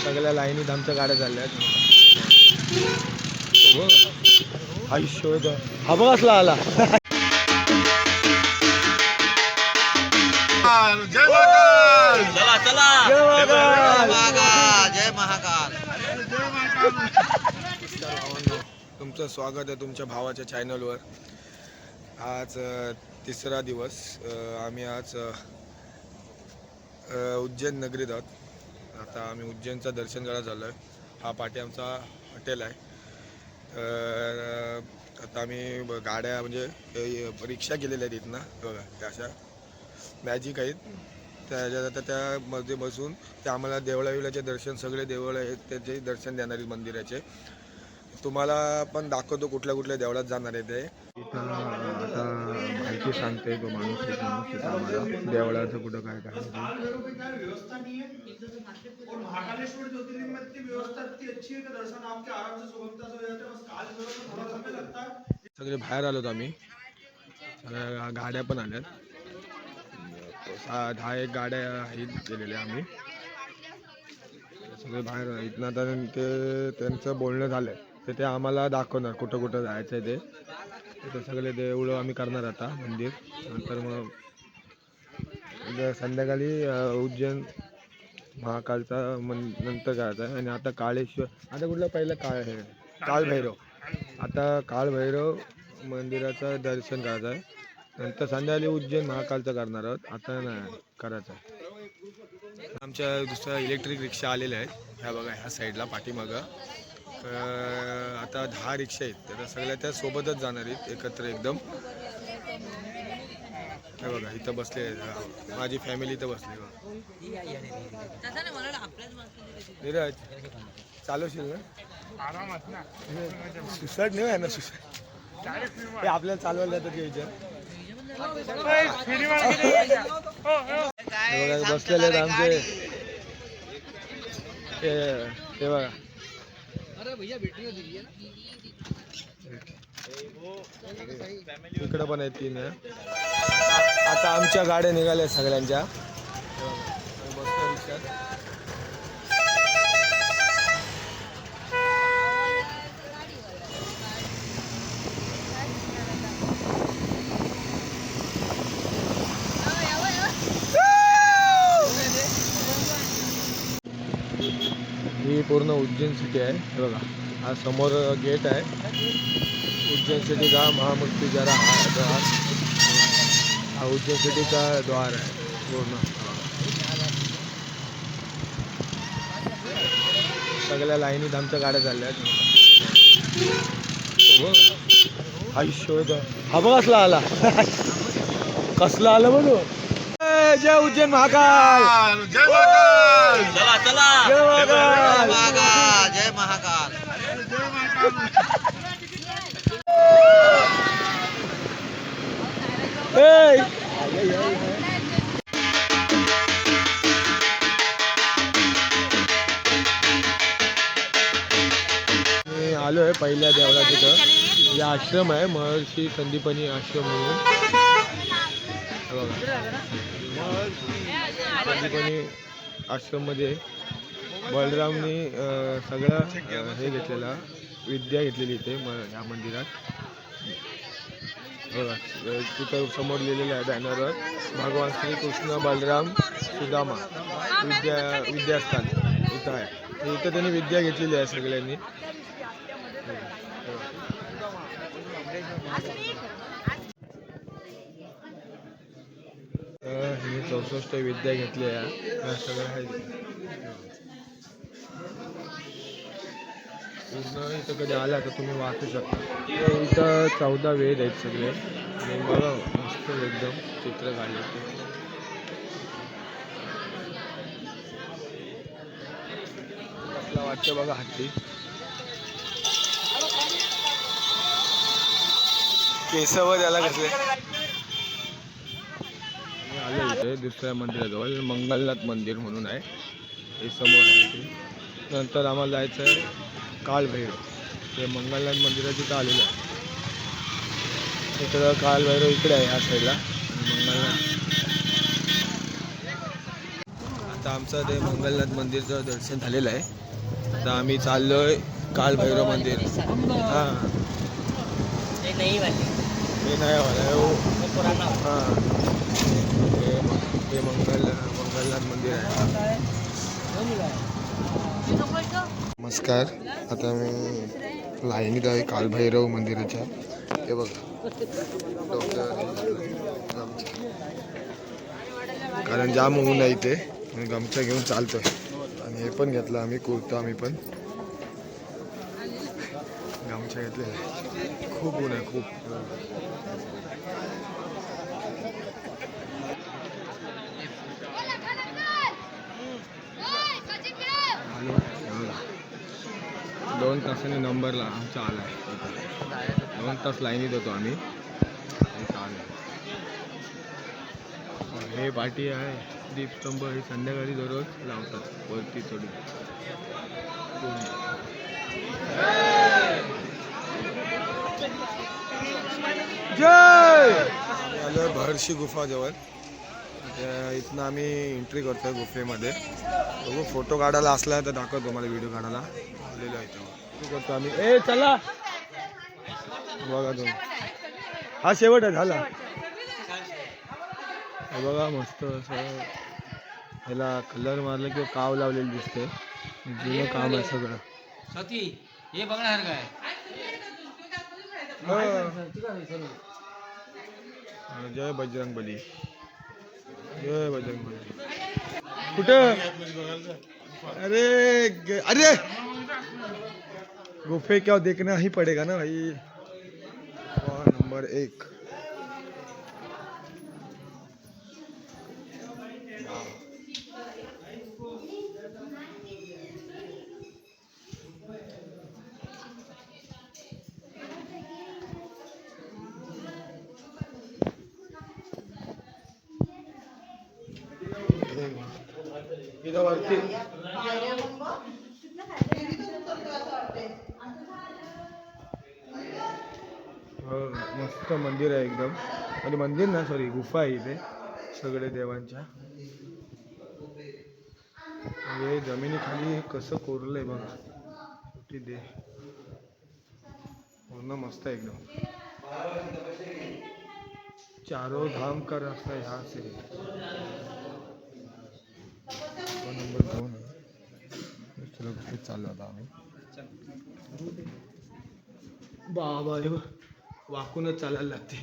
सगळ्या लाईनीत आमच्या गाड्या चालल्या आहेत. आयुष्य हा बघ असला आला. जय महाकाल. चला चला जय महाकाल. जय महाकाल. तुमचं स्वागत आहे तुमच्या भावाच्या चॅनलवर. आज तिसरा दिवस. आम्ही आज उज्जैन नगरीत आहोत. आता आम्ही उज्जैनचं दर्शन करायला झालो आहे. हा पाठी आमचा हॉटेल आहे. आता आम्ही गाड्या म्हणजे रिक्षा केलेल्या आहेत इथनं बघा, त्या अशा मॅजिक आहेत. त्याच्यात आता त्यामध्ये बसून ते आम्हाला देवळाविलाचे दर्शन, सगळे देवळ आहेत त्याचे दर्शन देणार आहेत मंदिराचे. तुम्हाला पण दाखवतो कुठल्या कुठल्या देवळात जाणार आहे ते. इथं आता माहिती सांगते तो माणूस आम्हाला देवळाचं कुठं काय काय. महाकालेश्वर ज्योतिर्लिंग में इतनी व्यवस्था इतनी अच्छी है कि दर्शन आपके आराम से सुगमता से हो जाते हैं. बस काल भैरव में थोड़ा समय लगता है. सगळे बाहेर आलोत आम्ही. सगळ्या गाड्या पण आल्यात. 10-1 गाड्या आहेत गेलेल्या आम्ही. सगळे बाहेर इथनं आता ते त्यांचं बोलणं झालं तर ते आम्हाला दाखवणार कुठं कुठं जायचं आहे ते सगळे देऊळं आम्ही करणार आता मंदिर. नंतर मग संध्याकाळी उज्जैन महाकालचा नंतर करायचा आहे. आणि आता काळेश्वर, आता कुठलं पहिलं आहे कालभैरव. आता कालभैरव मंदिराचं दर्शन करायचं आहे. नंतर संध्याकाळी उज्जैन महाकालचं करणार आहोत. आता नाही करायचं आहे. आमच्या दुसऱ्या इलेक्ट्रिक रिक्षा आलेल्या आहेत ह्या बघा, ह्या साईडला पाठीमागं. आता 10 रिक्षा आहेत. त्या सगळ्या त्या सोबतच जाणार आहेत एकत्र एकदम. हे बघा इथं बसले, माझी फॅमिली इथं बसली बघा. नीरज चालवशील ना? आरामात ना. सुसाट नाही आहे ना? सुसाट हे आपल्याला चालवायला येतं ते विचार. बसलेले आहेत आमचे ते बघा. इकडं पण आहे 3. आता आमच्या गाड्या निघाल्या सगळ्यांच्या. बसतो रिक्षात. ही पूर्ण उज्जैन सिटी आहे. हे बघा हा समोर गेट आहे. उज्जैन सिटीचा महामूर्ती जरा हा उज्जैन सिटीचा द्वार आहे पूर्ण. सगळ्या लाईनीत आमच्या गाड्या चालल्या आहेत. आयुष्य हा बघ असला आला. कसला आलं बोलू. जय उज्जैन महाकाल. जय महाकाल. चला चला जय महाकाल. जय महाकाल. मी आलो आहे पहिल्या देवळा तिथं. हे आश्रम आहे महर्षी संदीपनी आश्रम म्हणून. बघा संदीपनी आश्रममध्ये बलरामनी सगळं हे घेतलेला विद्या घेतलेली इथे ह्या मंदिरात. बघा तिथं समोर लिहिलेलं आहे बॅनरवर, भगवान श्रीकृष्ण बलराम सुदामा विद्यास्थान इथं आहे. इथं त्यांनी विद्या घेतलेली आहे सगळ्यांनी. हे 64 विद्या घेतल्या सगळ्या आहेत पूर्ण. इथं कधी आला तर तुम्ही वाचू शकता. इथं 14 वेद आहेत सगळे. बघा मस्त एकदम चित्र काढले. कसला वाटतं बघा हत्ती. केसव त्याला कसले. आलो इथे दुसऱ्या मंदिराजवळ मंगलनाथ मंदिर म्हणून आहे. हे समोर आहे ते. नंतर आम्हाला जायचं आहे कालभैरव. ते मंगलनाथ मंदिरात इथं आलेलं आहे. इकडं कालभैरव इकडे आहे ह्या साईडला. मंगलनाथ आता आता आमचं ते मंगलनाथ मंदिरचं दर्शन झालेलं आहे. आता आम्ही चाललोय कालभैरव मंदिर. हां हे नाही वाला है वो. हां हे मंगलनाथ मंदिर आहे. नमस्कार. आता मी लाईनीत आहे कालभैरव मंदिराच्या. हे बघा कारण जाम ऊन आहे इथे, गमछा घेऊन चालतोय. आणि हे पण घेतलं आम्ही कुर्ता. आम्ही पण गमछा घेतलेला आहे. खूप ऊन आहे खूप. दोन तासाने नंबरला आमचा आला आहे. 2 तास लाईनीत होतो आम्ही. हे पाठी आहे दीपस्तंभ. हे संध्याकाळी दररोज लावतात वरती चढून. जय. आलं बहर्षी गुफा जवळ. इथनं आम्ही एंट्री करतोय गुफेमध्ये. बघू फोटो काढायला असला तर दाखवतो मला. व्हिडिओ काढायला आलेलो आहे तेव्हा करतो आम्ही. ए चला बघा तुम्ही. हा शेवट आहे झाला. हे बघा मस्त असं ह्याला कलर मारला किंवा काव लावलेली दिसते. जुनं काम आहे सगळं. हे बघण्यासारखं आहे. जय बजरंग बली. जय बजरंग बली. कुठं? अरे अरे गुफे क्या देखना ही पड़ेगा ना भाई. नंबर 1. इथं वरती हो मस्त मंदिर आहे एकदम. म्हणजे मंदिर ना सॉरी गुफा आहे इथे सगळे देवांच्या. हे जमिनीखाली कसं कोरलंय बघा. दे पूर्ण मस्त आहे एकदम. चारों धाम का रास्ता यहाँ से. नंबर 2 चलो गुफेत चाललो आता आम्ही. बाबा हे वाकूनच चालायला लागते.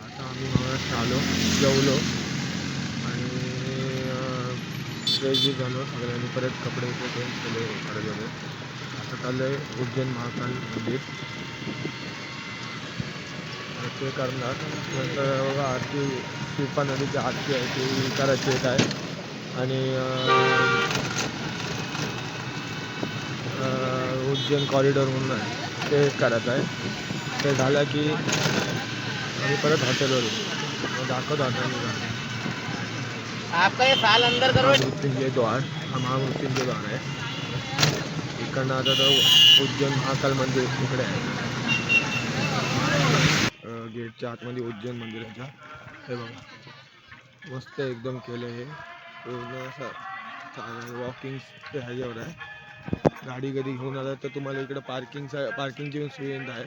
आता आम्ही महाराष्ट्र आलो, जेवलो आणि फ्रेश झालो सगळ्यांनी. परत कपडे चेंज केले परत वगैरे. आता चाललं आहे उज्जैन महाकाल मंदिर. ते करणार. नंतर बघा आरती शिल्पा नदीची आरती आहे ती करायची एक आहे. आणि उज्जैन कॉरिडॉर म्हणून आहे ते करायचं आहे. ते झालं की आम्ही परत हॉटेलवर येऊ. दाखवतो आता मी जाणार. आपका ये साल अंदर करो. मृत्युंजय द्वार हा महामृत्युंजय द्वार आहे. इकडनं आता तो उज्जैन महाकाल मंदिर तिकडे आहे. गेटच्या आतमध्ये उज्जैन मंदिराच्या. हे बघा मस्त एकदम केलं. हे पूर्ण असं वॉकिंग ह्याच्यावर आहे. गाडी कधी घेऊन आला तर तुम्हाला इकडं पार्किंगची सुविधा आहे.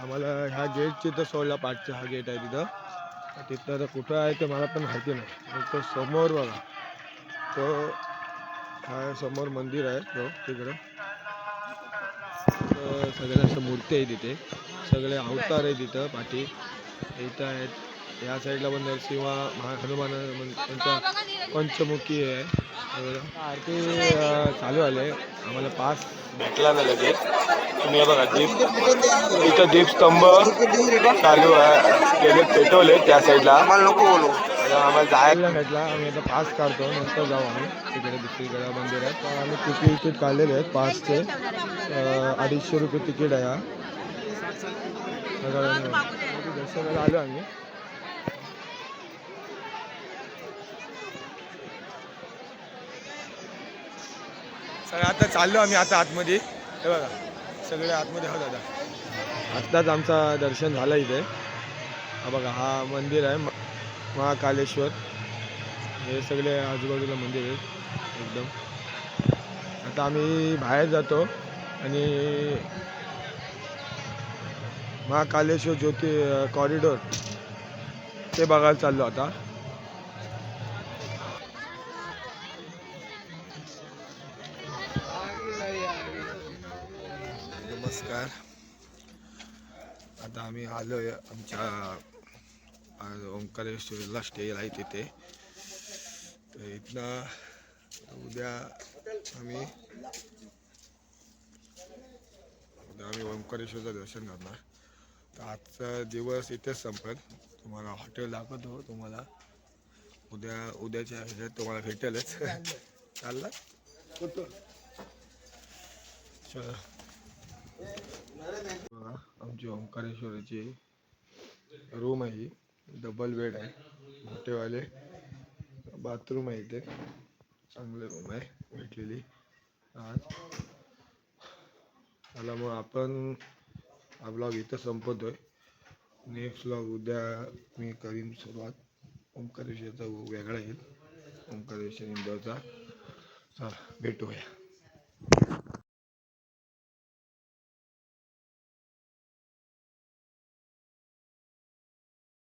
आम्हाला ह्या गेटची तर सोडला पाठचा हा गेट आहे तिथं. तिथं आता कुठं आहे ते मला पण माहिती नाही. तो समोर बघा तो हा समोर मंदिर आहे तो तिकडं. सगळ्या अशा मूर्ती आहे तिथे. सगळे अवतार आहे तिथं पाठी. इथं आहेत या साईडला पण नरसिंह हनुमान त्यांचा पंचमुखी आहे. आरती चालू आले. आम्हाला पास भेटला नाही लगेच. तुम्ही हे बघा इथं दीपस्तंभ चालू आहे. गेले पेटवले त्या साईडला. आम्हाला नको बोलू. आम्हाला जायला भेटला. आम्ही आता पास काढतो. नंतर जाऊ आम्ही तिकडे दुसरीकडे मंदिरात. आम्ही तिकीट काढलेले आहेत पासचे. 250 रुपये तिकीट आहे. दर्शनाला आलो आम्ही. सगळं आता चाललो आम्ही आता आतमध्ये. हे बघा सगळे आतमध्ये आहोत दादा. आत्ताच आमचा दर्शन झालं इथे. हा बघा हा मंदिर आहे महाकालेश्वर. हे सगळे आजूबाजूला मंदिर आहेत एकदम. आता आम्ही बाहेर जातो आणि महाकालेश्वर ज्योती कॉरिडॉर ते बघायला चाललो आता. नमस्कार. आता आम्ही आलोय आमच्या ओंकारेश्वरला स्टे आहे तिथे. तर इथनं उद्या आम्ही ओंकारेश्वरचं दर्शन करणार. तर आजचा दिवस इथेच संपत. तुम्हाला हॉटेल दाखवतो. तुम्हाला उद्याच्या ह्याच्यात तुम्हाला भेटेलच. चालला चला. बघा आमची ओंकारेश्वराची रूम आहे ही. डबल बेड आहे. मोठेवाले बाथरूम आहे इथे. चांगले रूम आहे भेटलेली आज. चला मग आपण हा ब्लॉग इथं संपवतोय. नेक्स्ट ब्लॉग उद्या मी करीन सुरुवात. ओंकारेश्वरचा वेगळा येईल. ओंकारेश्वर इंदोरचा. चला भेटूया.